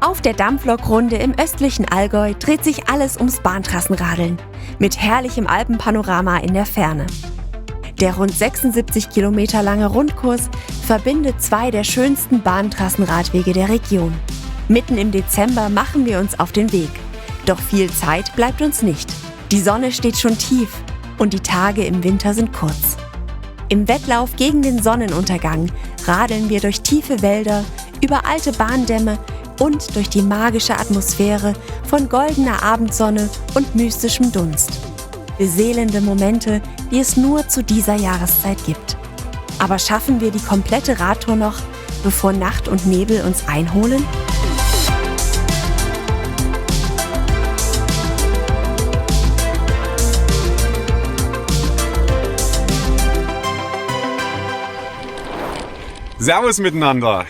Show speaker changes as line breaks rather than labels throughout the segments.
Auf der Dampflokrunde im östlichen Allgäu dreht sich alles ums Bahntrassenradeln, mit herrlichem Alpenpanorama in der Ferne. Der rund 76 Kilometer lange Rundkurs verbindet zwei der schönsten Bahntrassenradwege der Region. Mitten im Dezember machen wir uns auf den Weg. Doch viel Zeit bleibt uns nicht. Die Sonne steht schon tief und die Tage im Winter sind kurz. Im Wettlauf gegen den Sonnenuntergang radeln wir durch tiefe Wälder, über alte Bahndämme und durch die magische Atmosphäre von goldener Abendsonne und mystischem Dunst. Beseelende Momente, die es nur zu dieser Jahreszeit gibt. Aber schaffen wir die komplette Radtour noch, bevor Nacht und Nebel uns einholen?
Servus miteinander!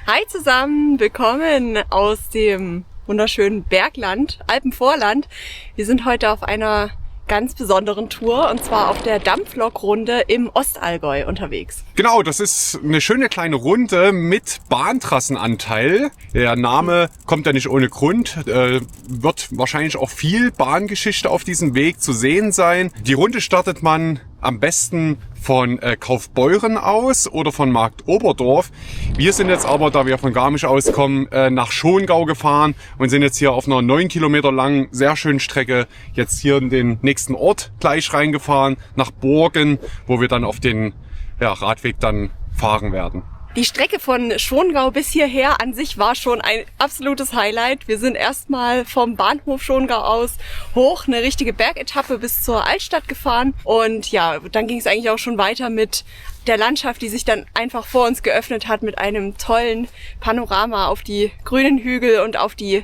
Hi zusammen, willkommen aus dem wunderschönen Bergland, Alpenvorland. Wir sind heute auf einer ganz besonderen Tour und zwar auf der Dampflokrunde im Ostallgäu unterwegs.
Genau, das ist eine schöne kleine Runde mit Bahntrassenanteil. Der Name kommt ja nicht ohne Grund. Wird wahrscheinlich auch viel Bahngeschichte auf diesem Weg zu sehen sein. Die Runde startet man am besten von Kaufbeuren aus oder von Markt Oberdorf. Wir sind jetzt aber, da wir von Garmisch auskommen, nach Schongau gefahren und sind jetzt hier auf einer 9 Kilometer langen, sehr schönen Strecke jetzt hier in den nächsten Ort gleich reingefahren, nach Borgen, wo wir dann auf den Radweg dann fahren werden.
Die Strecke von Schongau bis hierher an sich war schon ein absolutes Highlight. Wir sind erstmal vom Bahnhof Schongau aus hoch, eine richtige Bergetappe bis zur Altstadt gefahren. Und ja, dann ging es eigentlich auch schon weiter mit der Landschaft, die sich dann einfach vor uns geöffnet hat, mit einem tollen Panorama auf die grünen Hügel und auf die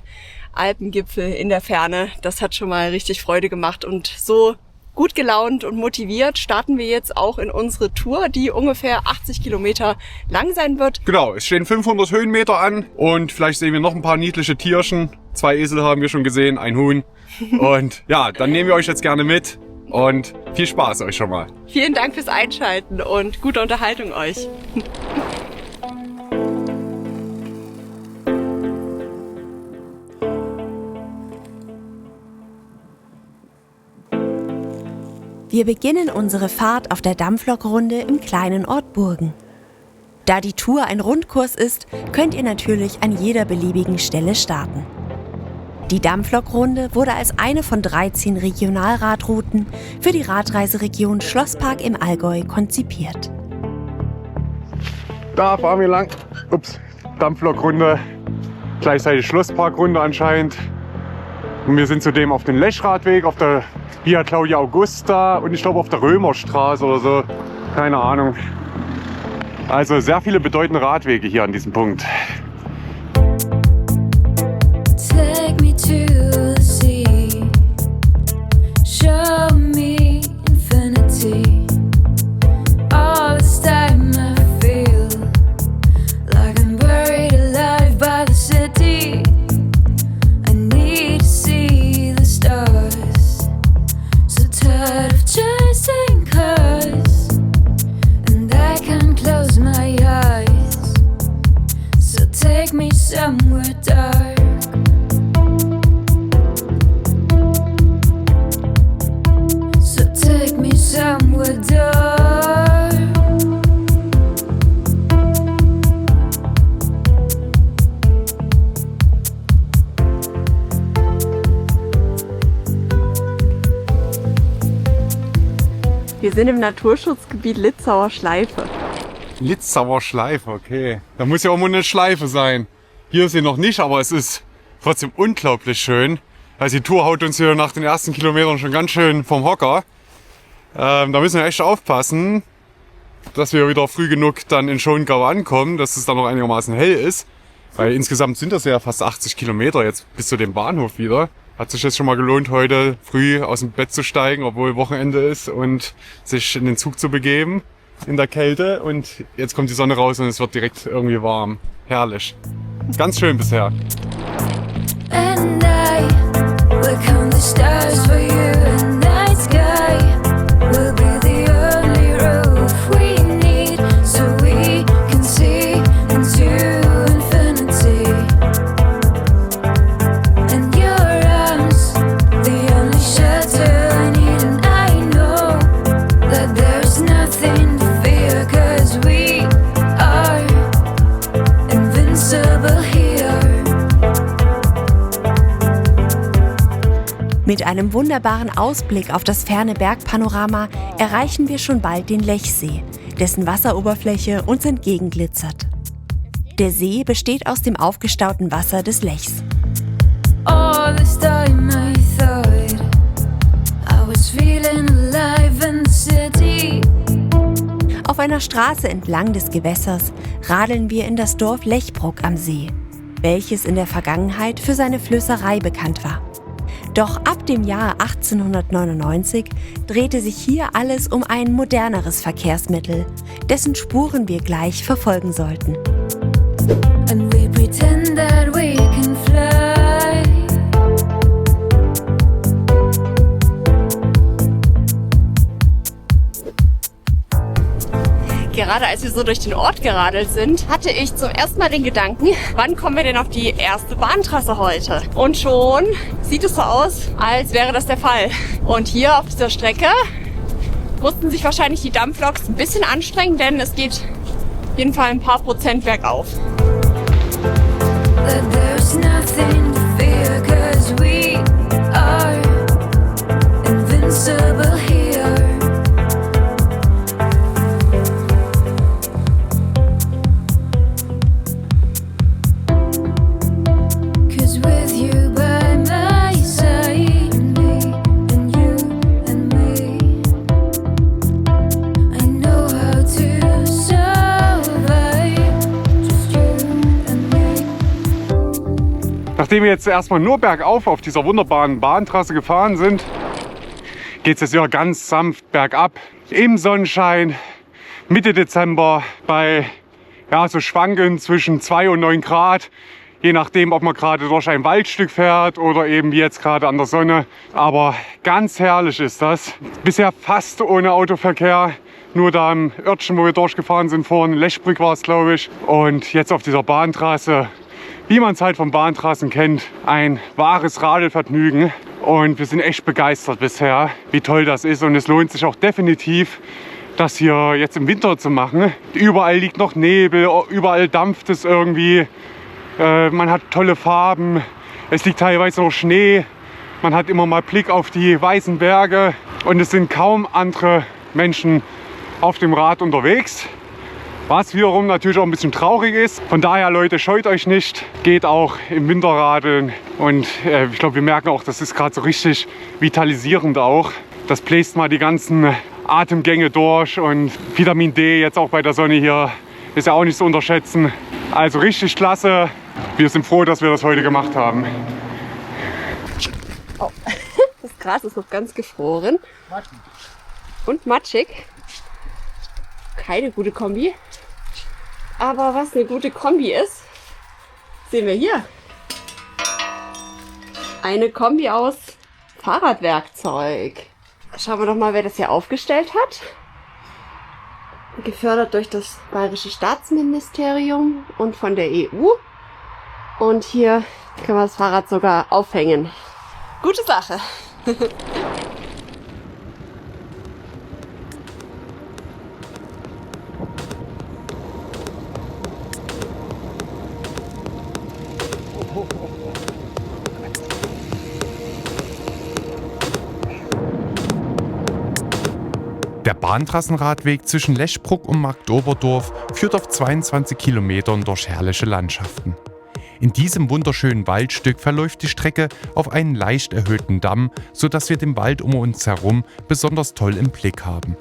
Alpengipfel in der Ferne. Das hat schon mal richtig Freude gemacht und so gut gelaunt und motiviert starten wir jetzt auch in unsere Tour, die ungefähr 80 Kilometer lang sein wird.
Genau, es stehen 500 Höhenmeter an und vielleicht sehen wir noch ein paar niedliche Tierchen. 2 Esel haben wir schon gesehen, ein Huhn. Und ja, dann nehmen wir euch jetzt gerne mit und viel Spaß euch schon mal.
Vielen Dank fürs Einschalten und gute Unterhaltung euch.
Wir beginnen unsere Fahrt auf der Dampflokrunde im kleinen Ort Burgen. Da die Tour ein Rundkurs ist, könnt ihr natürlich an jeder beliebigen Stelle starten. Die Dampflokrunde wurde als eine von 13 Regionalradrouten für die Radreiseregion Schlosspark im Allgäu konzipiert.
Da fahren wir lang. Dampflokrunde, gleichzeitig Schlossparkrunde anscheinend. Und wir sind zudem auf dem Lechradweg, auf der Via Claudia Augusta und ich glaube auf der Römerstraße oder so. Keine Ahnung. Also sehr viele bedeutende Radwege hier an diesem Punkt.
Take me to the sea. Show me infinity. All this time I feel like I'm buried alive by the city. I need to see the stars. Tired of chasing cars, and I can't close my eyes. So take me somewhere dark. So take me somewhere dark.
Wir sind im Naturschutzgebiet Litzauer Schleife.
Litzauer Schleife, okay. Da muss ja auch mal eine Schleife sein. Hier ist sie noch nicht, aber es ist trotzdem unglaublich schön. Also die Tour haut uns hier nach den ersten Kilometern schon ganz schön vom Hocker. Da müssen wir echt aufpassen, dass wir wieder früh genug dann in Schongau ankommen, dass es dann noch einigermaßen hell ist. Weil insgesamt sind das ja fast 80 Kilometer jetzt bis zu dem Bahnhof wieder. Hat sich jetzt schon mal gelohnt, heute früh aus dem Bett zu steigen, obwohl Wochenende ist und sich in den Zug zu begeben in der Kälte. Und jetzt kommt die Sonne raus und es wird direkt irgendwie warm. Herrlich. Ganz schön bisher.
And I will count the stars for you, and night sky will be the only roof we need, so we can see into infinity.
Mit einem wunderbaren Ausblick auf das ferne Bergpanorama erreichen wir schon bald den Lechsee, dessen Wasseroberfläche uns entgegenglitzert. Der See besteht aus dem aufgestauten Wasser des Lechs.
All this time I thought I was feeling alive in the city.
Auf einer Straße entlang des Gewässers radeln wir in das Dorf Lechbruck am See, welches in der Vergangenheit für seine Flößerei bekannt war. Doch ab dem Jahr 1899 drehte sich hier alles um ein moderneres Verkehrsmittel, dessen Spuren wir gleich verfolgen sollten.
And we pretend that we can fly.
Gerade als wir so durch den Ort geradelt sind, hatte ich zum ersten Mal den Gedanken, wann kommen wir denn auf die erste Bahntrasse heute? Und schon sieht es so aus, als wäre das der Fall. Und hier auf dieser Strecke mussten sich wahrscheinlich die Dampfloks ein bisschen anstrengen, denn es geht auf jeden Fall ein paar Prozent bergauf.
That there's nothing to fear, 'cause we are invincible here.
Nachdem wir jetzt erstmal nur bergauf auf dieser wunderbaren Bahntrasse gefahren sind, geht es jetzt wieder ganz sanft bergab. Im Sonnenschein, Mitte Dezember, bei so Schwanken zwischen 2 und 9 Grad. Je nachdem, ob man gerade durch ein Waldstück fährt oder eben wie jetzt gerade an der Sonne. Aber ganz herrlich ist das. Bisher fast ohne Autoverkehr. Nur da im Örtchen, wo wir durchgefahren sind, vorhin Lechbruck war es, glaube ich. Und jetzt auf dieser Bahntrasse, wie man es halt von Bahntrassen kennt, ein wahres Radelvergnügen. Und wir sind echt begeistert bisher, wie toll das ist. Und es lohnt sich auch definitiv, das hier jetzt im Winter zu machen. Überall liegt noch Nebel, überall dampft es irgendwie. Man hat tolle Farben, es liegt teilweise noch Schnee. Man hat immer mal Blick auf die weißen Berge. Und es sind kaum andere Menschen auf dem Rad unterwegs. Was wiederum natürlich auch ein bisschen traurig ist. Von daher, Leute, scheut euch nicht. Geht auch im Winter radeln. Und ich glaube, wir merken auch, das ist gerade so richtig vitalisierend auch. Das bläst mal die ganzen Atemgänge durch. Und Vitamin D jetzt auch bei der Sonne hier ist ja auch nicht zu unterschätzen. Also richtig klasse. Wir sind froh, dass wir das heute gemacht haben.
Oh. Das Gras ist noch ganz gefroren. Und matschig. Keine gute Kombi. Aber was eine gute Kombi ist, sehen wir hier. Eine Kombi aus Fahrradwerkzeug. Schauen wir doch mal, wer das hier aufgestellt hat. Gefördert durch das Bayerische Staatsministerium und von der EU. Und hier kann man das Fahrrad sogar aufhängen. Gute Sache.
Der Bahntrassenradweg zwischen Lechbruck und Marktoberdorf führt auf 22 Kilometern durch herrliche Landschaften. In diesem wunderschönen Waldstück verläuft die Strecke auf einen leicht erhöhten Damm, sodass wir den Wald um uns herum besonders toll im Blick haben.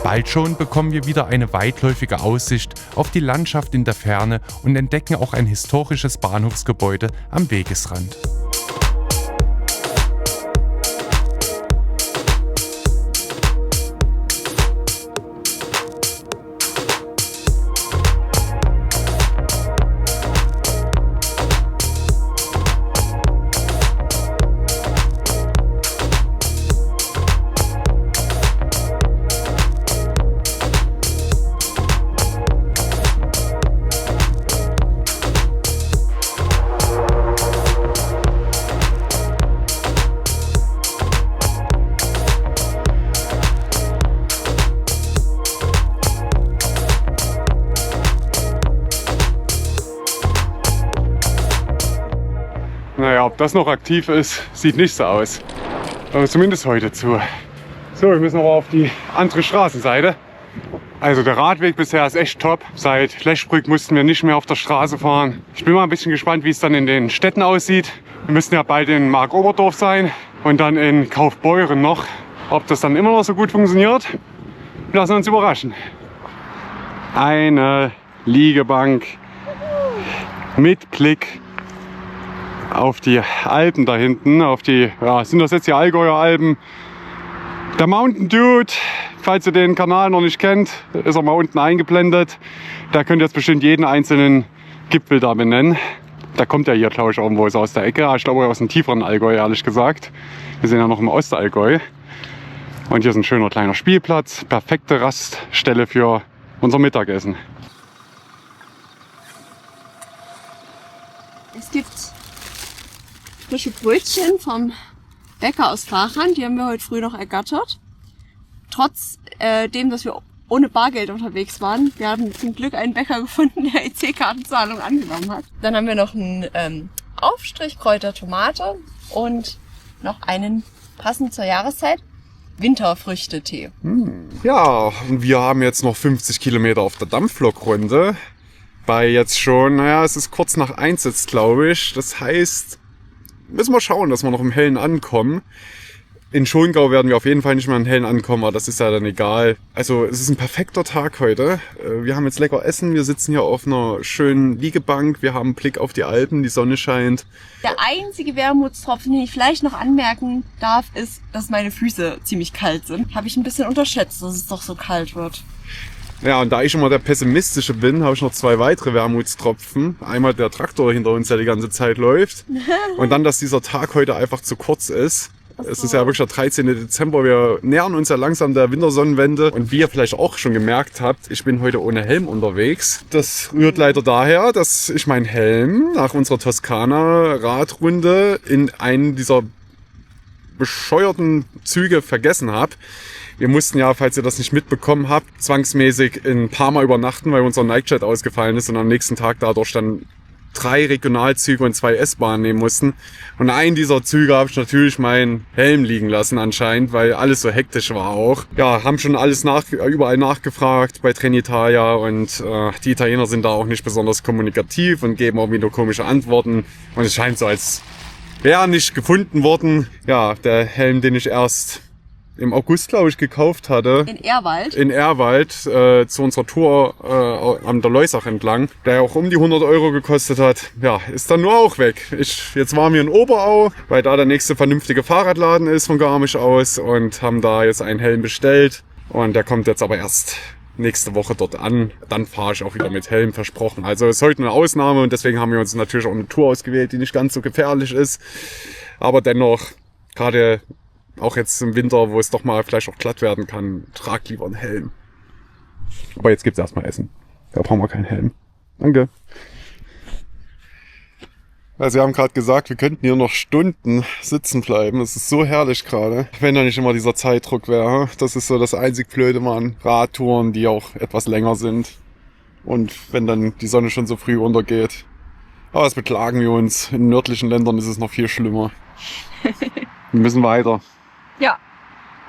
Bald schon bekommen wir wieder eine weitläufige Aussicht auf die Landschaft in der Ferne und entdecken auch ein historisches Bahnhofsgebäude am Wegesrand.
ob das noch aktiv ist, sieht nicht so aus. Aber zumindest heute zu. So, wir müssen aber auf die andere Straßenseite. Also der Radweg bisher ist echt top. Seit Lechbrück mussten wir nicht mehr auf der Straße fahren. Ich bin mal ein bisschen gespannt, wie es dann in den Städten aussieht. Wir müssen ja bald in Markoberdorf sein und dann in Kaufbeuren noch. Ob das dann immer noch so gut funktioniert, lassen wir uns überraschen. Eine Liegebank mit Blick auf die Alpen da hinten. Auf die, ja, sind das jetzt die Allgäuer Alpen? Der Mountain Dude, falls ihr den Kanal noch nicht kennt, ist er mal unten eingeblendet. Da könnt ihr jetzt bestimmt jeden einzelnen Gipfel da benennen. Da kommt ja hier, glaube ich, irgendwo aus der Ecke. Ich glaube aus dem tieferen Allgäu, ehrlich gesagt. Wir sind ja noch im Ostallgäu. Und hier ist ein schöner kleiner Spielplatz. Perfekte Raststelle für unser Mittagessen.
Es gibt frische Brötchen vom Bäcker aus Fahrrand, die haben wir heute früh noch ergattert. Trotz dem, dass wir ohne Bargeld unterwegs waren. Wir haben zum Glück einen Bäcker gefunden, der EC-Kartenzahlung angenommen hat. Dann haben wir noch einen Aufstrich Kräuter Tomate und noch einen, passend zur Jahreszeit, Winterfrüchtetee.
Ja, und wir haben jetzt noch 50 Kilometer auf der Dampflokrunde. Bei jetzt schon, naja, es ist kurz nach 1 jetzt, glaube ich. Das heißt, müssen wir schauen, dass wir noch im Hellen ankommen. In Schongau werden wir auf jeden Fall nicht mehr im Hellen ankommen, aber das ist ja dann egal. Also es ist ein perfekter Tag heute. Wir haben jetzt lecker Essen, wir sitzen hier auf einer schönen Liegebank, wir haben einen Blick auf die Alpen, die Sonne scheint.
Der einzige Wermutstropfen, den ich vielleicht noch anmerken darf, ist, dass meine Füße ziemlich kalt sind. Habe ich ein bisschen unterschätzt, dass es doch so kalt wird.
Ja, und da ich immer der Pessimistische bin, habe ich noch 2 weitere Wermutstropfen. Einmal der Traktor hinter uns, der die ganze Zeit läuft. Und dann, dass dieser Tag heute einfach zu kurz ist. Es ist ja wirklich der 13. Dezember. Wir nähern uns ja langsam der Wintersonnenwende. Und wie ihr vielleicht auch schon gemerkt habt, ich bin heute ohne Helm unterwegs. Das rührt leider daher, dass ich meinen Helm nach unserer Toskana-Radrunde in einen dieser bescheuerten Züge vergessen habe. Wir mussten ja, falls ihr das nicht mitbekommen habt, zwangsmäßig in Parma übernachten, weil unser Nightjet ausgefallen ist und am nächsten Tag dadurch dann 3 Regionalzüge und 2 S-Bahnen nehmen mussten. Und in einem dieser Züge habe ich natürlich meinen Helm liegen lassen anscheinend, weil alles so hektisch war auch. Ja, haben schon alles überall nachgefragt bei Trenitalia und die Italiener sind da auch nicht besonders kommunikativ und geben irgendwie nur komische Antworten. Und es scheint so, als wäre nicht gefunden worden. Ja, der Helm, den ich erst im August, glaube ich, gekauft hatte.
In Ehrwald?
In Ehrwald, zu unserer Tour an der Leusach entlang, der auch um die 100 € gekostet hat. Ja, ist dann nur auch weg. Jetzt waren wir in Oberau, weil da der nächste vernünftige Fahrradladen ist von Garmisch aus und haben da jetzt einen Helm bestellt. Und der kommt jetzt aber erst nächste Woche dort an. Dann fahre ich auch wieder mit Helm, versprochen. Also es ist heute eine Ausnahme und deswegen haben wir uns natürlich auch eine Tour ausgewählt, die nicht ganz so gefährlich ist. Aber dennoch, gerade auch jetzt im Winter, wo es doch mal vielleicht auch glatt werden kann, trag lieber einen Helm. Aber jetzt gibt's erstmal Essen. Da brauchen wir keinen Helm. Danke. Also wir haben gerade gesagt, wir könnten hier noch Stunden sitzen bleiben. Es ist so herrlich gerade, wenn da nicht immer dieser Zeitdruck wäre. Das ist so das einzig Blöde an Radtouren, die auch etwas länger sind. Und wenn dann die Sonne schon so früh untergeht. Aber das beklagen wir uns. In nördlichen Ländern ist es noch viel schlimmer. Wir müssen weiter.
Ja,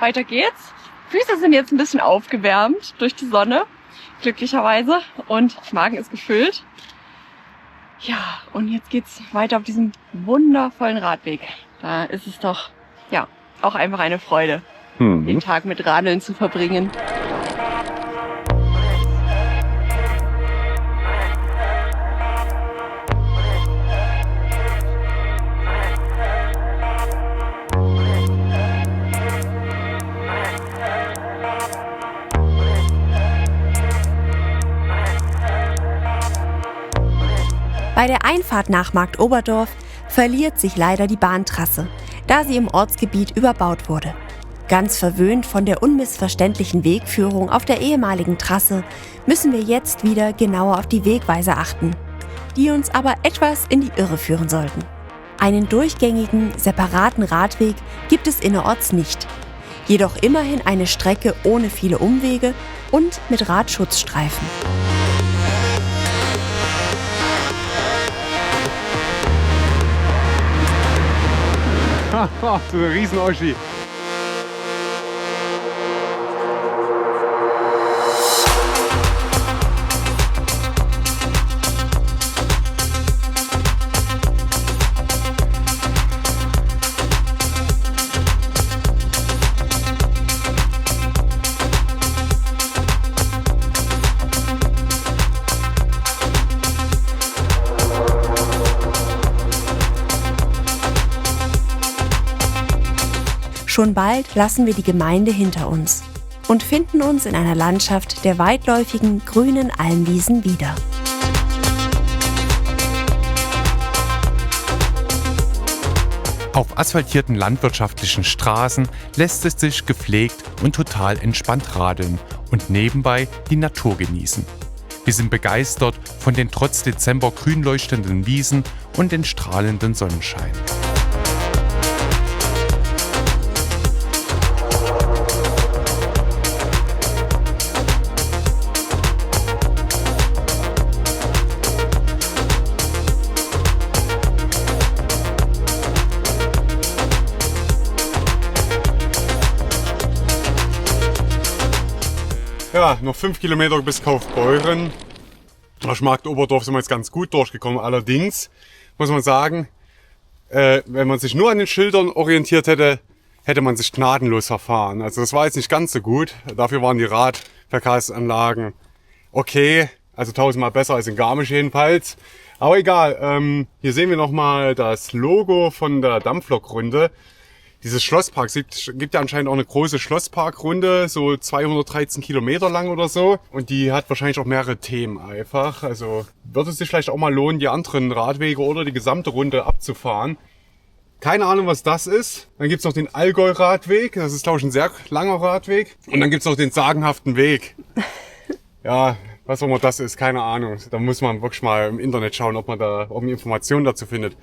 weiter geht's. Füße sind jetzt ein bisschen aufgewärmt durch die Sonne, glücklicherweise. Und Magen ist gefüllt. Ja, und jetzt geht's weiter auf diesem wundervollen Radweg. Da ist es doch, ja, auch einfach eine Freude, den Tag mit Radeln zu verbringen.
Bei der Einfahrt nach Marktoberdorf verliert sich leider die Bahntrasse, da sie im Ortsgebiet überbaut wurde. Ganz verwöhnt von der unmissverständlichen Wegführung auf der ehemaligen Trasse müssen wir jetzt wieder genauer auf die Wegweiser achten, die uns aber etwas in die Irre führen sollten. Einen durchgängigen, separaten Radweg gibt es innerorts nicht, jedoch immerhin eine Strecke ohne viele Umwege und mit Radschutzstreifen.
So eine riesen Oschi.
Schon bald lassen wir die Gemeinde hinter uns und finden uns in einer Landschaft der weitläufigen grünen Almwiesen wieder.
Auf asphaltierten landwirtschaftlichen Straßen lässt es sich gepflegt und total entspannt radeln und nebenbei die Natur genießen. Wir sind begeistert von den trotz Dezember grün leuchtenden Wiesen und den strahlenden Sonnenschein.
Ja, noch 5 Kilometer bis Kaufbeuren. Durch Marktoberdorf sind wir jetzt ganz gut durchgekommen. Allerdings muss man sagen, wenn man sich nur an den Schildern orientiert hätte, hätte man sich gnadenlos verfahren. Also das war jetzt nicht ganz so gut. Dafür waren die Radverkehrsanlagen okay. Also 1000-mal besser als in Garmisch jedenfalls. Aber egal, hier sehen wir nochmal das Logo von der Dampflokrunde. Dieses Schlosspark, es gibt ja anscheinend auch eine große Schlossparkrunde, so 213 Kilometer lang oder so. Und die hat wahrscheinlich auch mehrere Themen einfach. Also würde es sich vielleicht auch mal lohnen, die anderen Radwege oder die gesamte Runde abzufahren. Keine Ahnung, was das ist. Dann gibt's noch den Allgäu-Radweg. Das ist, glaube ich, ein sehr langer Radweg. Und dann gibt's noch den sagenhaften Weg. Ja, was auch immer das ist, keine Ahnung. Da muss man wirklich mal im Internet schauen, ob man Informationen dazu findet.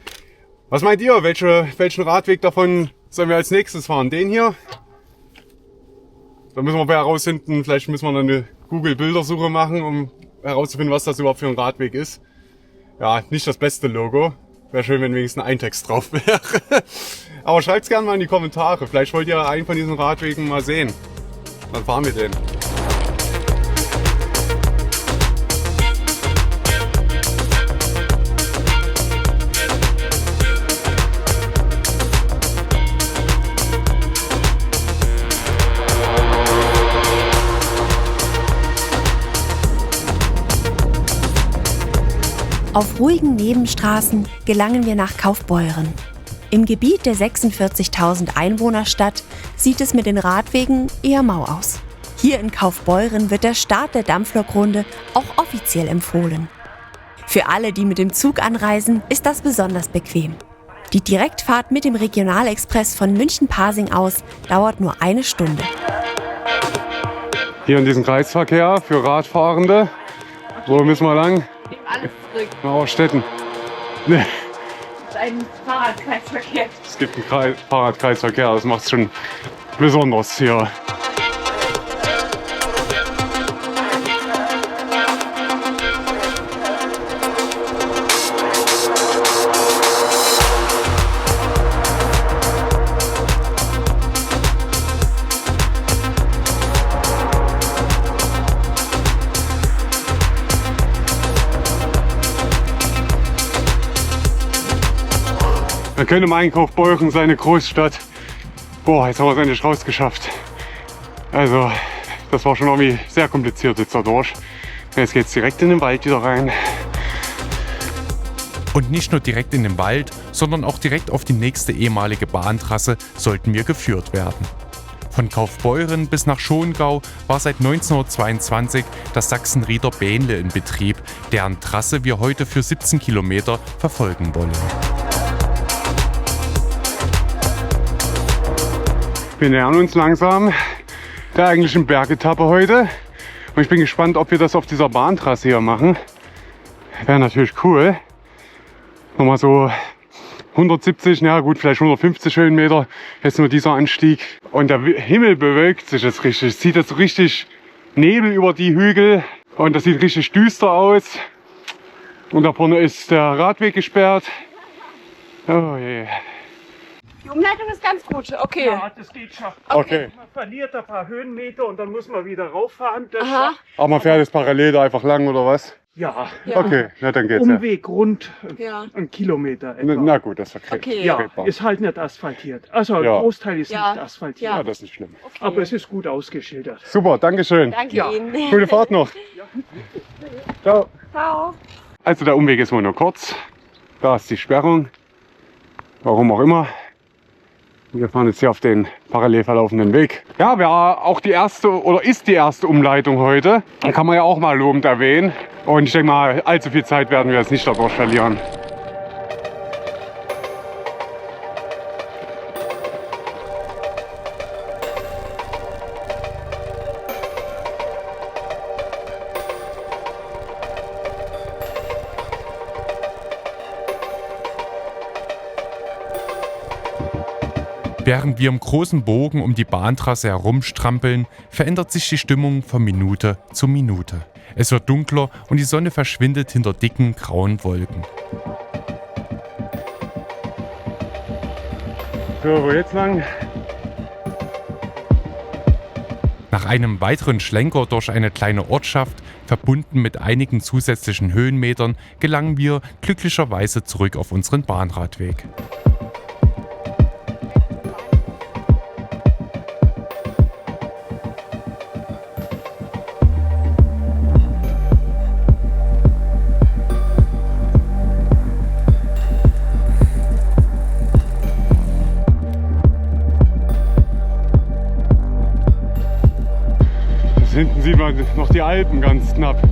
Was meint ihr? Welchen Radweg davon sollen wir als nächstes fahren? Den hier? Da müssen wir herausfinden, vielleicht müssen wir dann eine Google-Bildersuche machen, um herauszufinden, was das überhaupt für ein Radweg ist. Ja, nicht das beste Logo. Wäre schön, wenn wenigstens ein Text drauf wäre. Aber schreibt's gerne mal in die Kommentare. Vielleicht wollt ihr einen von diesen Radwegen mal sehen. Dann fahren wir den.
Auf ruhigen Nebenstraßen gelangen wir nach Kaufbeuren. Im Gebiet der 46.000 Einwohnerstadt sieht es mit den Radwegen eher mau aus. Hier in Kaufbeuren wird der Start der Dampflokrunde auch offiziell empfohlen. Für alle, die mit dem Zug anreisen, ist das besonders bequem. Die Direktfahrt mit dem Regionalexpress von München-Pasing aus dauert nur 1 Stunde.
Hier in diesem Kreisverkehr für Radfahrende. Wo müssen wir lang?
Alles zurück.
Nach Auerstetten. Nee.
Das ist ein Fahrradkreisverkehr.
Es gibt einen Fahrradkreisverkehr, das macht es schon besonders hier. Man könnte meinen, Kaufbeuren sei eine Großstadt. Boah, jetzt haben wir es endlich rausgeschafft. Also, das war schon irgendwie sehr kompliziert jetzt da durch. Jetzt geht es direkt in den Wald wieder rein.
Und nicht nur direkt in den Wald, sondern auch direkt auf die nächste ehemalige Bahntrasse sollten wir geführt werden. Von Kaufbeuren bis nach Schongau war seit 1922 das Sachsen-Rieder Bähnle in Betrieb, deren Trasse wir heute für 17 Kilometer verfolgen wollen.
Wir nähern uns langsam der eigentlichen Bergetappe heute. Und ich bin gespannt, ob wir das auf dieser Bahntrasse hier machen. Wäre natürlich cool. Nochmal so 170, ja gut, vielleicht 150 Höhenmeter. Jetzt nur dieser Anstieg. Und der Himmel bewölkt sich jetzt richtig. Es zieht jetzt richtig Nebel über die Hügel. Und das sieht richtig düster aus. Und da vorne ist der Radweg gesperrt. Oh je.
Die Umleitung ist ganz gut, okay.
Ja, das geht schon.
Okay.
Man verliert ein paar Höhenmeter und dann muss man wieder rauffahren. Das
Aha.
Aber man fährt jetzt parallel da einfach lang, oder was?
ja,
Okay, na dann geht's ja.
Umweg rund
Ja.
1 Kilometer etwa.
Na gut, das ist okay.
Okay.
Ja,
Vertretbar.
ist halt nicht asphaltiert. Also ein
Ja.
Großteil ist
Ja.
nicht asphaltiert.
Ja, das ist nicht schlimm.
Aber es ist gut ausgeschildert.
Super, Dankeschön.
Danke
Ja.
Ihnen.
Gute Fahrt noch. Ciao.
Ciao.
Also der Umweg ist wohl nur kurz. Da ist die Sperrung. Warum auch immer. Wir fahren jetzt hier auf den parallel verlaufenden Weg. Ja, wäre auch die erste oder ist die erste Umleitung heute. Da kann man ja auch mal lobend erwähnen. Und ich denke mal, allzu viel Zeit werden wir jetzt nicht dadurch verlieren.
Während wir im großen Bogen um die Bahntrasse herumstrampeln, verändert sich die Stimmung von Minute zu Minute. Es wird dunkler und die Sonne verschwindet hinter dicken, grauen Wolken.
So, wo jetzt lang?
Nach einem weiteren Schlenker durch eine kleine Ortschaft, verbunden mit einigen zusätzlichen Höhenmetern, gelangen wir glücklicherweise zurück auf unseren Bahnradweg.
Hinten sieht man noch die Alpen ganz knapp.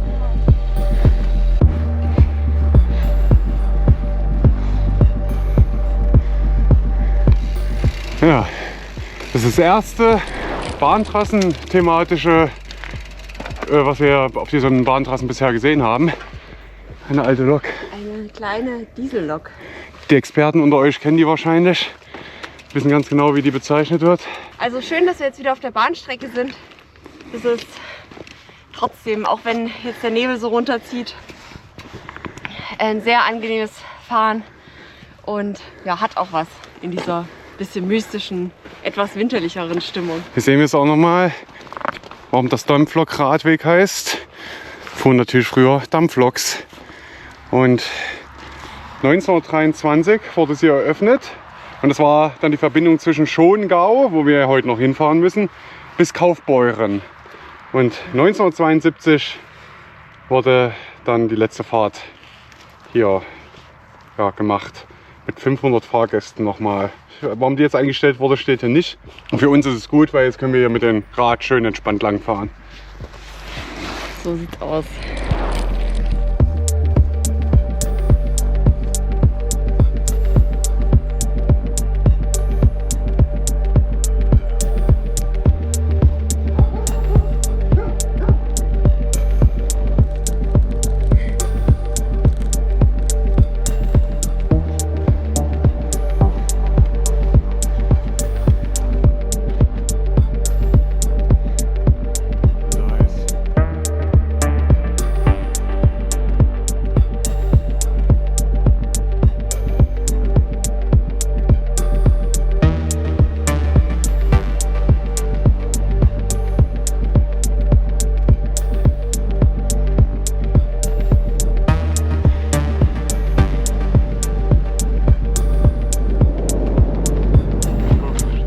Ja, das ist das erste Bahntrassen-thematische, was wir auf diesen Bahntrassen bisher gesehen haben. Eine alte Lok.
Eine kleine Diesellok.
Die Experten unter euch kennen die wahrscheinlich, wissen ganz genau, wie die bezeichnet wird.
Also schön, dass wir jetzt wieder auf der Bahnstrecke sind. Es ist trotzdem, auch wenn jetzt der Nebel so runterzieht, ein sehr angenehmes Fahren und ja, hat auch was in dieser bisschen mystischen, etwas winterlicheren Stimmung.
Hier sehen wir es auch nochmal, warum das Dampflok-Radweg heißt. Fuhren natürlich früher Dampfloks. Und 1923 wurde sie eröffnet. Und das war dann die Verbindung zwischen Schongau, wo wir heute noch hinfahren müssen, bis Kaufbeuren. Und 1972 wurde dann die letzte Fahrt hier gemacht. Mit 500 Fahrgästen nochmal. Warum die jetzt eingestellt wurde, steht hier nicht. Und für uns ist es gut, weil jetzt können wir hier mit dem Rad schön entspannt langfahren.
So sieht's aus.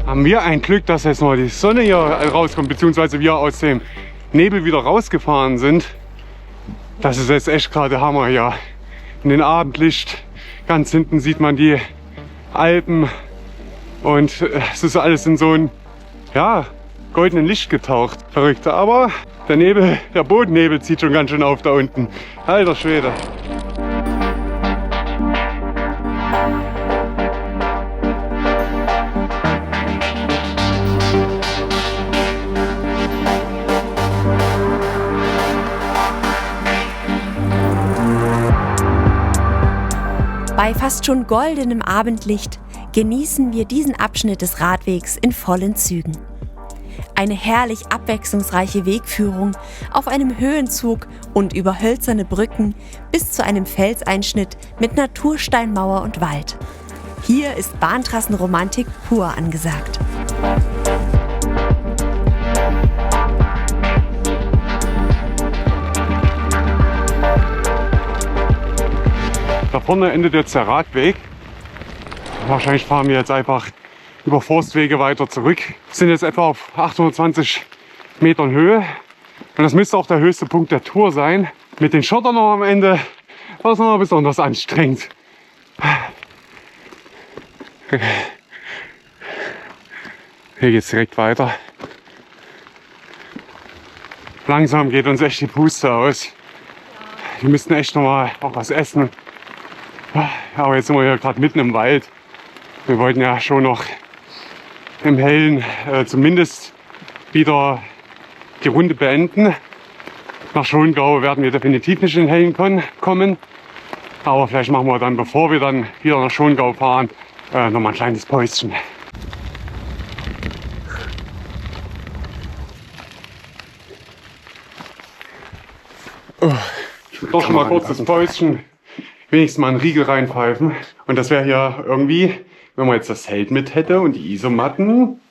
Haben wir ein Glück, dass jetzt mal die Sonne hier rauskommt, beziehungsweise wir aus dem Nebel wieder rausgefahren sind. Das ist jetzt echt gerade Hammer hier. In den Abendlicht, ganz hinten sieht man die Alpen und es ist alles in so ein goldenen Licht getaucht. Verrückt, aber der Nebel, der Bodennebel zieht schon ganz schön auf da unten. Alter Schwede.
Bei fast schon goldenem Abendlicht genießen wir diesen Abschnitt des Radwegs in vollen Zügen. Eine herrlich abwechslungsreiche Wegführung auf einem Höhenzug und über hölzerne Brücken bis zu einem Felseinschnitt mit Natursteinmauer und Wald. Hier ist Bahntrassenromantik pur angesagt.
Da vorne endet jetzt der Radweg. Wahrscheinlich fahren wir jetzt einfach über Forstwege weiter zurück. Wir sind jetzt etwa auf 820 Metern Höhe. Und das müsste auch der höchste Punkt der Tour sein. Mit den Schottern noch am Ende war es noch besonders anstrengend. Hier geht es direkt weiter. Langsam geht uns echt die Puste aus. Wir müssten echt noch mal auch was essen. Aber jetzt sind wir hier gerade mitten im Wald. Wir wollten ja schon noch im Hellen zumindest wieder die Runde beenden. Nach Schongau werden wir definitiv nicht in den Hellen kommen. Aber vielleicht machen wir dann, bevor wir dann wieder nach Schongau fahren, noch mal ein kleines Päuschen. Doch schon mal kurz das Päuschen. Wenigstens mal einen Riegel reinpfeifen. Und das wäre hier irgendwie, wenn man jetzt das Zelt mit hätte und die Isomatten,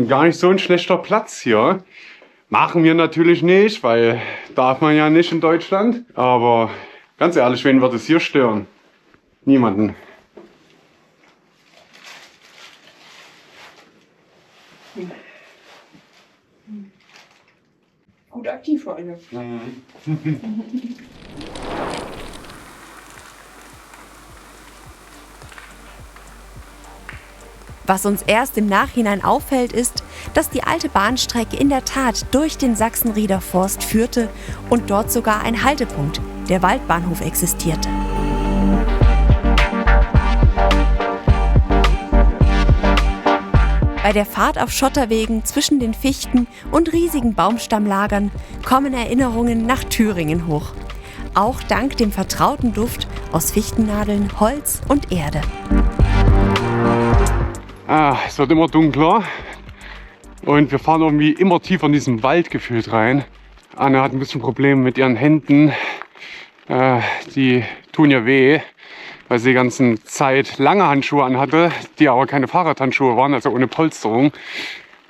gar nicht so ein schlechter Platz hier. Machen wir natürlich nicht, weil darf man ja nicht in Deutschland. Aber ganz ehrlich, wen wird es hier stören? Niemanden.
Gut aktiv für eine.
Was uns erst im Nachhinein auffällt, ist, dass die alte Bahnstrecke in der Tat durch den Sachsenrieder Forst führte und dort sogar ein Haltepunkt, der Waldbahnhof, existierte. Bei der Fahrt auf Schotterwegen zwischen den Fichten und riesigen Baumstammlagern kommen Erinnerungen nach Thüringen hoch. Auch dank dem vertrauten Duft aus Fichtennadeln, Holz und Erde.
Es wird immer dunkler und wir fahren irgendwie immer tiefer in diesen Wald gefühlt rein. Anne hat ein bisschen Probleme mit ihren Händen. Die tun ihr weh, weil sie die ganze Zeit lange Handschuhe anhatte, die aber keine Fahrradhandschuhe waren, also ohne Polsterung.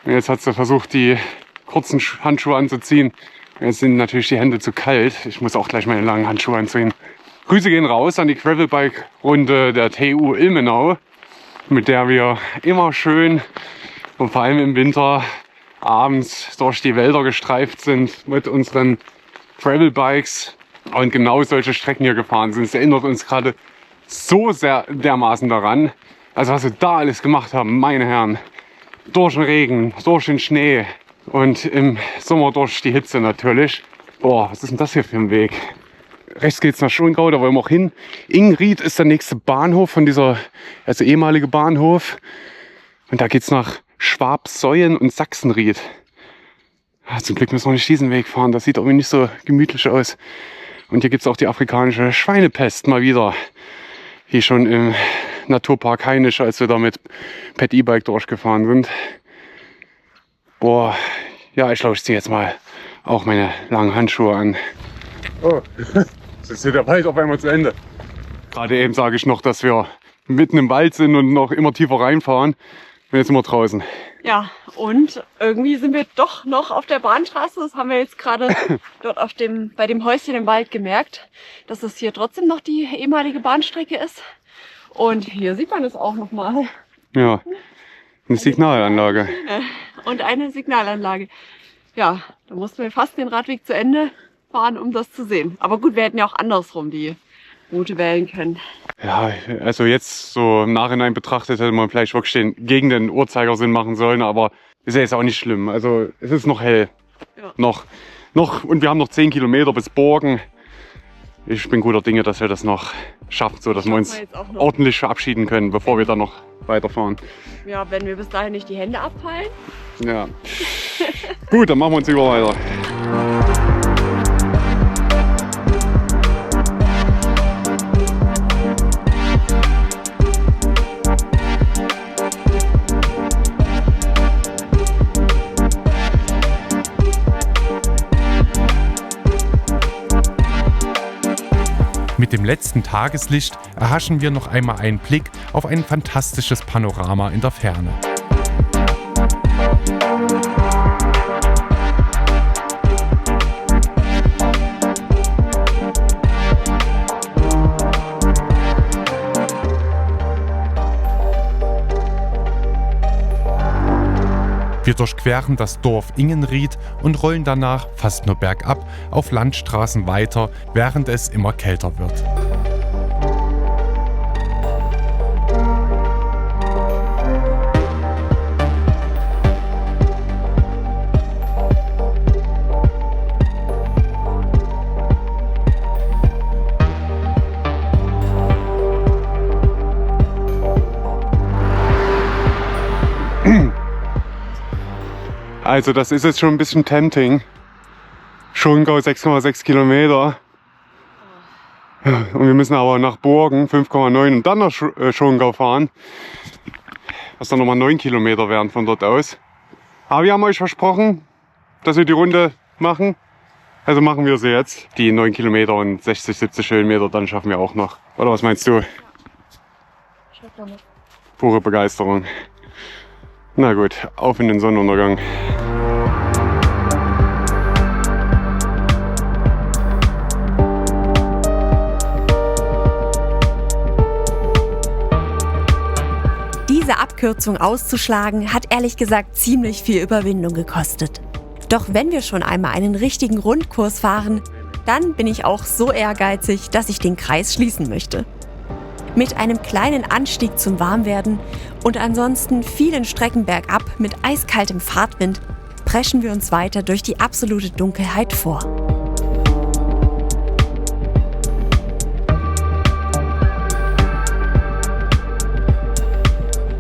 Und jetzt hat sie versucht, die kurzen Handschuhe anzuziehen. Jetzt sind natürlich die Hände zu kalt. Ich muss auch gleich meine langen Handschuhe anziehen. Grüße gehen raus an die Gravelbike-Runde der TU Ilmenau, mit der wir immer schön und vor allem im Winter abends durch die Wälder gestreift sind mit unseren Gravelbikes und genau solche Strecken hier gefahren sind. Es erinnert uns gerade so sehr dermaßen daran. Also was wir da alles gemacht haben, meine Herren. Durch den Regen, durch den Schnee und im Sommer durch die Hitze natürlich. Boah, was ist denn das hier für ein Weg? Rechts geht's nach Schongau, da wollen wir auch hin. Ingried ist der nächste Bahnhof von dieser, also ehemalige Bahnhof. Und da geht's nach Schwabsäuen und Sachsenried. Zum Glück müssen wir nicht diesen Weg fahren, das sieht irgendwie nicht so gemütlich aus. Und hier gibt's auch die afrikanische Schweinepest mal wieder. Wie schon im Naturpark Hainisch, als wir da mit Pet E-Bike durchgefahren sind. Boah, ja, ich glaube, ich ziehe jetzt mal auch meine langen Handschuhe an. Oh, jetzt ist hier der Wald auf einmal zu Ende. Gerade eben sage ich noch, dass wir mitten im Wald sind und noch immer tiefer reinfahren. Und jetzt sind wir draußen.
Ja, und irgendwie sind wir doch noch auf der Bahnstraße. Das haben wir jetzt gerade dort bei dem Häuschen im Wald gemerkt, dass es hier trotzdem noch die ehemalige Bahnstrecke ist. Und hier sieht man es auch nochmal.
Ja, eine Signalanlage.
Und eine Signalanlage. Ja, da mussten wir fast den Radweg zu Ende fahren, um das zu sehen. Aber gut, wir hätten ja auch andersrum die Route wählen können.
Ja, also jetzt so im Nachhinein betrachtet hätte man vielleicht wirklich gegen den Uhrzeigersinn machen sollen, aber ist ja jetzt auch nicht schlimm. Also es ist noch hell.
Ja.
Noch und wir haben noch 10 Kilometer bis Borgen. Ich bin guter Dinge, dass wir das noch schaffen, so dass wir uns ordentlich verabschieden können, bevor wir dann noch weiterfahren.
Ja, wenn wir bis dahin nicht die Hände abfallen.
Ja. Gut, dann machen wir uns lieber weiter.
Mit dem letzten Tageslicht erhaschen wir noch einmal einen Blick auf ein fantastisches Panorama in der Ferne. Wir durchqueren das Dorf Ingenried und rollen danach, fast nur bergab, auf Landstraßen weiter, während es immer kälter wird.
Also das ist jetzt schon ein bisschen tempting. Schongau 6,6 Kilometer. Ja, und wir müssen aber nach Borgen 5,9 und dann nach Schongau fahren. Was dann nochmal 9 Kilometer wären von dort aus. Aber wir haben euch versprochen, dass wir die Runde machen. Also machen wir sie jetzt. Die 9 Kilometer und 60, 70 Höhenmeter, dann schaffen wir auch noch. Oder was meinst du? Pure Begeisterung. Na gut, auf in den Sonnenuntergang.
Diese Abkürzung auszuschlagen, hat ehrlich gesagt ziemlich viel Überwindung gekostet. Doch wenn wir schon einmal einen richtigen Rundkurs fahren, dann bin ich auch so ehrgeizig, dass ich den Kreis schließen möchte. Mit einem kleinen Anstieg zum Warmwerden und ansonsten vielen Strecken bergab mit eiskaltem Fahrtwind preschen wir uns weiter durch die absolute Dunkelheit vor.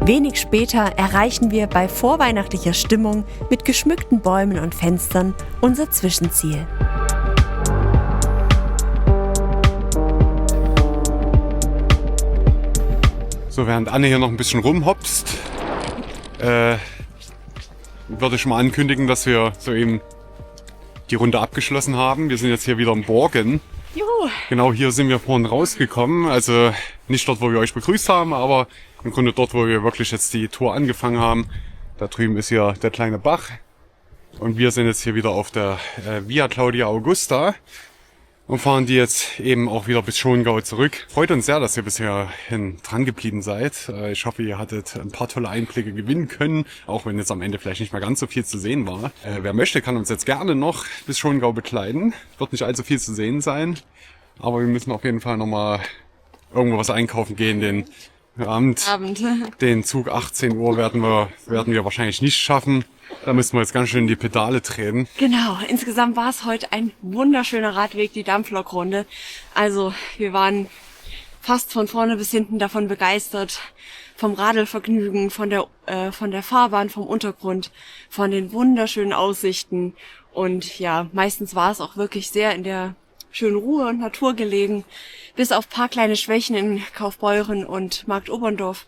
Wenig später erreichen wir bei vorweihnachtlicher Stimmung mit geschmückten Bäumen und Fenstern unser Zwischenziel.
So, während Anne hier noch ein bisschen rumhopst, würde ich schon mal ankündigen, dass wir soeben die Runde abgeschlossen haben. Wir sind jetzt hier wieder im Borgen.
Juhu.
Genau hier sind wir vorhin rausgekommen. Also nicht dort, wo wir euch begrüßt haben, aber im Grunde dort, wo wir wirklich jetzt die Tour angefangen haben. Da drüben ist hier der kleine Bach. Und wir sind jetzt hier wieder auf der Via Claudia Augusta und fahren die jetzt eben auch wieder bis Schongau zurück. Freut uns sehr, dass ihr bisher dran geblieben seid. Ich hoffe, ihr hattet ein paar tolle Einblicke gewinnen können, auch wenn jetzt am Ende vielleicht nicht mehr ganz so viel zu sehen war. Wer möchte, kann uns jetzt gerne noch bis Schongau begleiten. Wird nicht allzu viel zu sehen sein, aber wir müssen auf jeden Fall nochmal irgendwo was einkaufen gehen. Den Abend. Den Zug 18 Uhr werden wir wahrscheinlich nicht schaffen. Da müssen wir jetzt ganz schön in die Pedale treten.
Genau, insgesamt war es heute ein wunderschöner Radweg, die Dampflokrunde. Also wir waren fast von vorne bis hinten davon begeistert. Vom Radelvergnügen, von der Fahrbahn, vom Untergrund, von den wunderschönen Aussichten. Und ja, meistens war es auch wirklich sehr in der schönen Ruhe und Natur gelegen. Bis auf ein paar kleine Schwächen in Kaufbeuren und Markt Oberndorf,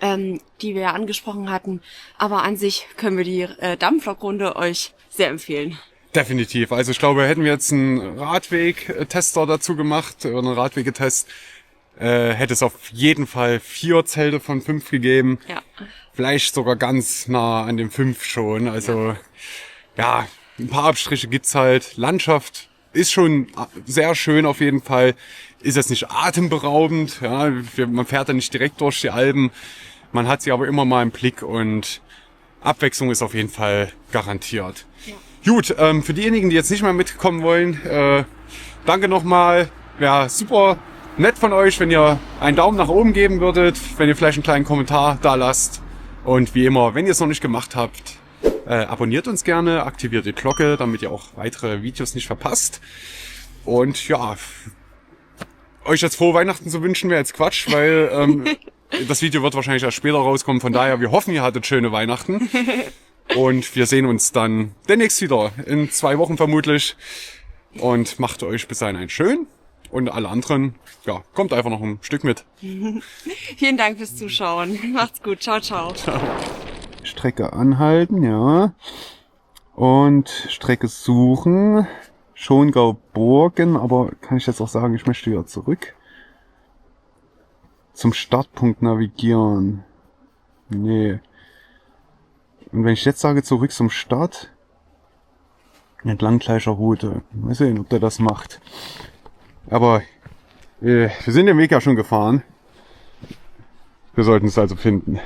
die wir ja angesprochen hatten. Aber an sich können wir die Dampflokrunde euch sehr empfehlen.
Definitiv. Also ich glaube, hätten wir jetzt einen Radweg-Tester dazu gemacht, oder einen Radwegetest, hätte es auf jeden Fall 4 Zelte von 5 gegeben.
Ja.
Vielleicht sogar ganz nah an den 5 schon. Also ja, ein paar Abstriche gibt's halt. Landschaft ist schon sehr schön auf jeden Fall. Ist jetzt nicht atemberaubend. Ja, man fährt ja nicht direkt durch die Alpen. Man hat sie aber immer mal im Blick und Abwechslung ist auf jeden Fall garantiert. Ja. Gut, für diejenigen, die jetzt nicht mehr mitkommen wollen, danke nochmal. Wäre super nett von euch, wenn ihr einen Daumen nach oben geben würdet, wenn ihr vielleicht einen kleinen Kommentar da lasst. Und wie immer, wenn ihr es noch nicht gemacht habt, abonniert uns gerne, aktiviert die Glocke, damit ihr auch weitere Videos nicht verpasst. Und ja, euch jetzt frohe Weihnachten zu wünschen wäre jetzt Quatsch, weil das Video wird wahrscheinlich erst später rauskommen. Von daher, wir hoffen, ihr hattet schöne Weihnachten. Und wir sehen uns dann demnächst wieder, in 2 Wochen vermutlich. Und macht euch bis dahin einen schönen. Und alle anderen, ja, kommt einfach noch ein Stück mit.
Vielen Dank fürs Zuschauen. Macht's gut. Ciao, ciao.
Ciao. Strecke anhalten, ja. Und Strecke suchen. Schongau-Burgen, aber kann ich jetzt auch sagen, ich möchte wieder zurück. Zum Startpunkt navigieren. Nee. Und wenn ich jetzt sage, zurück zum Start, entlang gleicher Route. Mal sehen, ob der das macht. Aber wir sind den Weg ja schon gefahren. Wir sollten es also finden.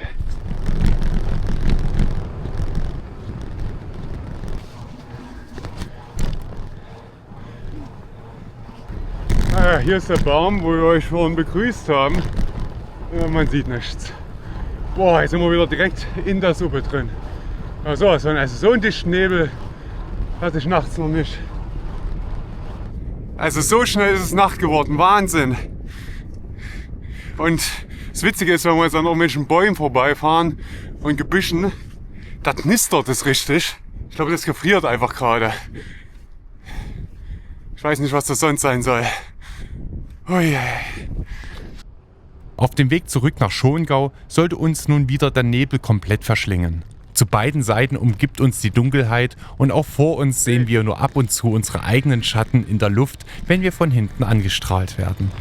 Ah, hier ist der Baum, wo wir euch vorhin begrüßt haben. Ja, man sieht nichts. Boah, jetzt sind wir wieder direkt in der Suppe drin. Also so einen dichten Nebel hatte ich nachts noch nicht. Also so schnell ist es Nacht geworden. Wahnsinn. Und das Witzige ist, wenn wir jetzt an irgendwelchen Bäumen vorbeifahren und Gebüschen, da knistert es richtig. Ich glaube, das gefriert einfach gerade. Ich weiß nicht, was das sonst sein soll. Ui.
Auf dem Weg zurück nach Schongau sollte uns nun wieder der Nebel komplett verschlingen. Zu beiden Seiten umgibt uns die Dunkelheit und auch vor uns sehen wir nur ab und zu unsere eigenen Schatten in der Luft, wenn wir von hinten angestrahlt werden.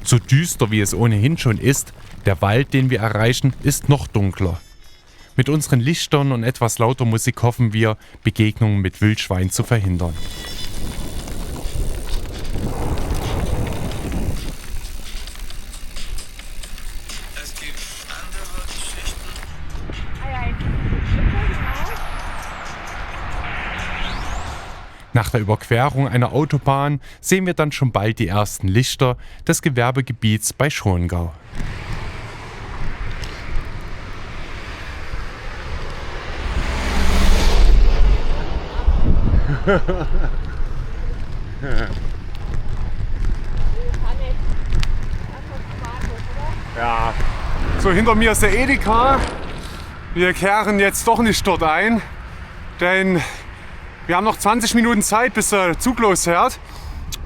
So düster wie es ohnehin schon ist, der Wald, den wir erreichen, ist noch dunkler. Mit unseren Lichtern und etwas lauter Musik hoffen wir, Begegnungen mit Wildschwein zu verhindern. Nach der Überquerung einer Autobahn sehen wir dann schon bald die ersten Lichter des Gewerbegebiets bei Schongau.
Ja, so hinter mir ist der Edeka. Wir kehren jetzt doch nicht dort ein, denn wir haben noch 20 Minuten Zeit, bis der Zug losfährt.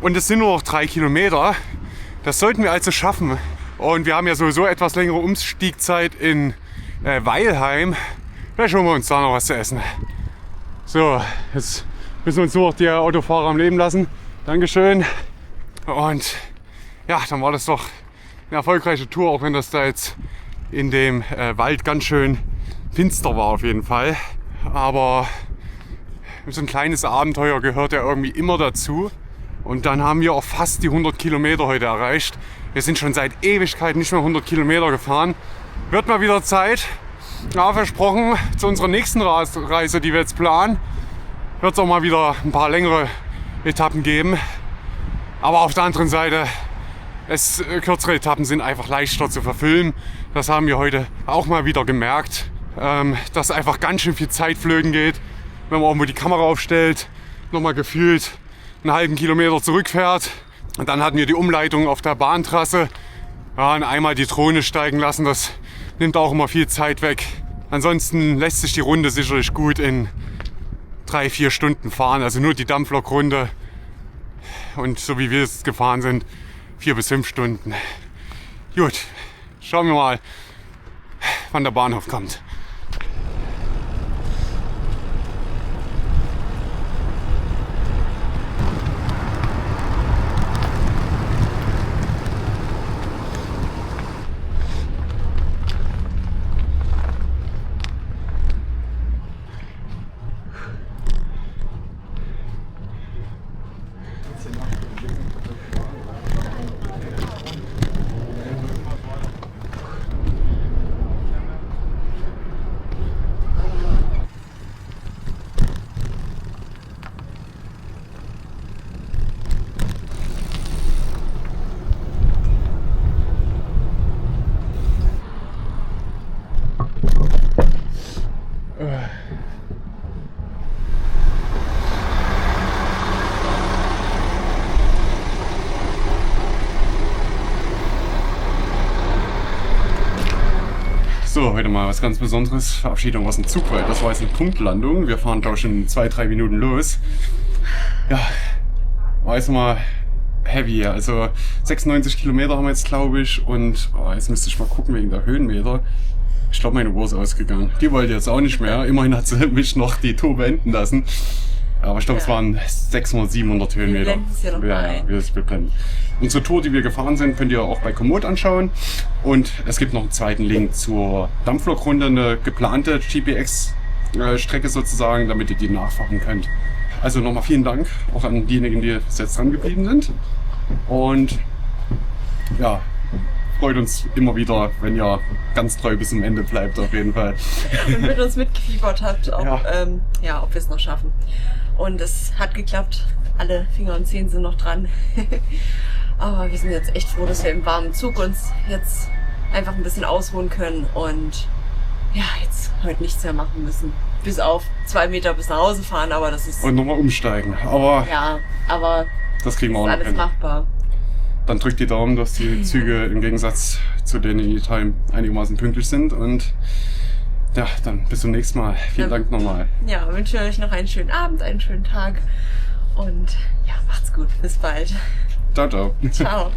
Und es sind nur noch 3 Kilometer. Das sollten wir also schaffen. Und wir haben ja sowieso etwas längere Umstiegzeit in Weilheim. Vielleicht holen wir uns da noch was zu essen. So, jetzt müssen wir uns nur noch die Autofahrer am Leben lassen. Dankeschön. Und ja, dann war das doch eine erfolgreiche Tour, auch wenn das da jetzt in dem Wald ganz schön finster war auf jeden Fall. Aber so ein kleines Abenteuer gehört ja irgendwie immer dazu. Und dann haben wir auch fast die 100 Kilometer heute erreicht. Wir sind schon seit Ewigkeit nicht mehr 100 Kilometer gefahren. Wird mal wieder Zeit. Ja, versprochen, zu unserer nächsten Reise, die wir jetzt planen, wird es auch mal wieder ein paar längere Etappen geben. Aber auf der anderen Seite, kürzere Etappen sind einfach leichter zu verfilmen. Das haben wir heute auch mal wieder gemerkt, dass einfach ganz schön viel Zeit flöten geht, wenn man irgendwo die Kamera aufstellt, nochmal gefühlt einen halben Kilometer zurückfährt. Und dann hatten wir die Umleitung auf der Bahntrasse. Ja, und einmal die Drohne steigen lassen, das nimmt auch immer viel Zeit weg. Ansonsten lässt sich die Runde sicherlich gut in 3-4 Stunden fahren. Also nur die Dampflok-Runde. Und so wie wir es gefahren sind, 4 bis 5 Stunden. Gut, schauen wir mal, wann der Bahnhof kommt. So, heute mal was ganz Besonderes. Verabschiedung aus dem Zugwald. Das war jetzt eine Punktlandung. Wir fahren, glaube ich, in 2-3 Minuten los. Ja, war jetzt mal heavy. Also 96 Kilometer haben wir jetzt, glaube ich. Und jetzt müsste ich mal gucken wegen der Höhenmeter. Ich glaube, meine Uhr ist ausgegangen. Die wollte jetzt auch nicht mehr. Immerhin hat sie mich noch die Tour beenden lassen. Aber ich glaube, es waren 600, 700 Höhenmeter.
Wir blenden es hier noch mal ein.
Wir blenden. Unsere Tour, die wir gefahren sind, könnt ihr auch bei Komoot anschauen. Und es gibt noch einen zweiten Link zur Dampflokrunde, eine geplante GPX-Strecke sozusagen, damit ihr die nachfahren könnt. Also nochmal vielen Dank auch an diejenigen, die jetzt dran geblieben sind. Und ja, freut uns immer wieder, wenn ihr ganz treu bis zum Ende bleibt, auf jeden Fall.
Und mit uns mitgefiebert habt, ob wir es noch schaffen. Und es hat geklappt. Alle Finger und Zehen sind noch dran. Aber wir sind jetzt echt froh, dass wir im warmen Zug uns jetzt einfach ein bisschen ausruhen können und ja, jetzt heute nichts mehr machen müssen. Bis auf 2 Meter bis nach Hause fahren, aber das ist...
Und nochmal umsteigen. Aber
ja, aber
das kriegen wir auch noch
alles
hin.
machbar.
Dann drückt die Daumen, dass die Züge im Gegensatz zu denen in Italien einigermaßen pünktlich sind. Und ja, dann bis zum nächsten Mal. Vielen Dank nochmal.
Ja, wünsche euch noch einen schönen Abend, einen schönen Tag und ja, macht's gut. Bis bald.
Ciao, ciao.
Ciao.